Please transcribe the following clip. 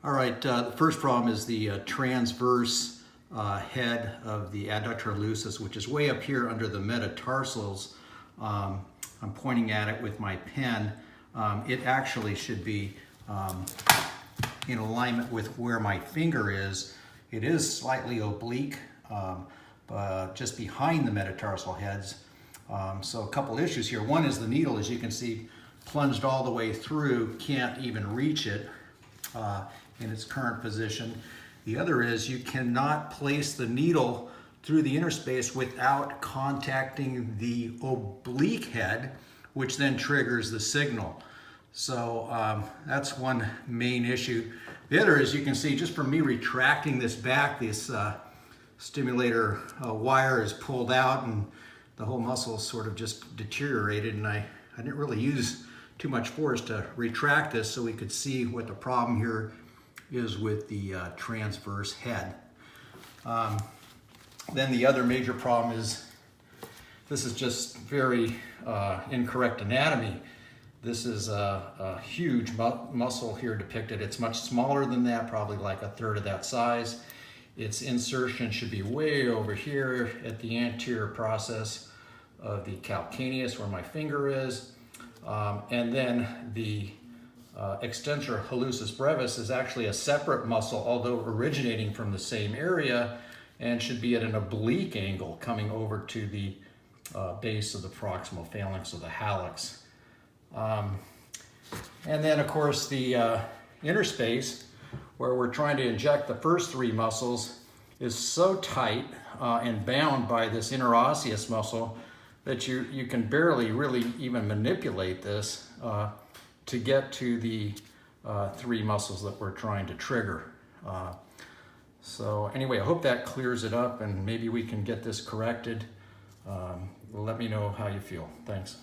All right, the first problem is the transverse head of the adductor hallucis, which is way up here under the metatarsals. I'm pointing at it with my pen. It actually should be in alignment with where my finger is. It is slightly oblique, just behind the metatarsal heads. So a couple issues here. One is the needle, as you can see, plunged all the way through, can't even reach it in its current position. The other is you cannot place the needle through the interspace without contacting the oblique head, which then triggers the signal. So that's one main issue. The other is, you can see just from me retracting this back, this stimulator wire is pulled out and the whole muscle sort of just deteriorated, and I didn't really use too much force to retract this so we could see what the problem here is with the transverse head. Then the other major problem is this is just very incorrect anatomy. This is a huge muscle here depicted. It's much smaller than that, probably like a third of that size. Its insertion should be way over here at the anterior process of the calcaneus, where my finger is. And then the extensor hallucis brevis is actually a separate muscle, although originating from the same area, and should be at an oblique angle coming over to the base of the proximal phalanx of the hallux. And then, of course, the interspace, where we're trying to inject the first three muscles, is so tight and bound by this interosseous muscle that you can barely really even manipulate this to get to the three muscles that we're trying to trigger. So anyway, I hope that clears it up, and maybe we can get this corrected. Let me know how you feel. Thanks.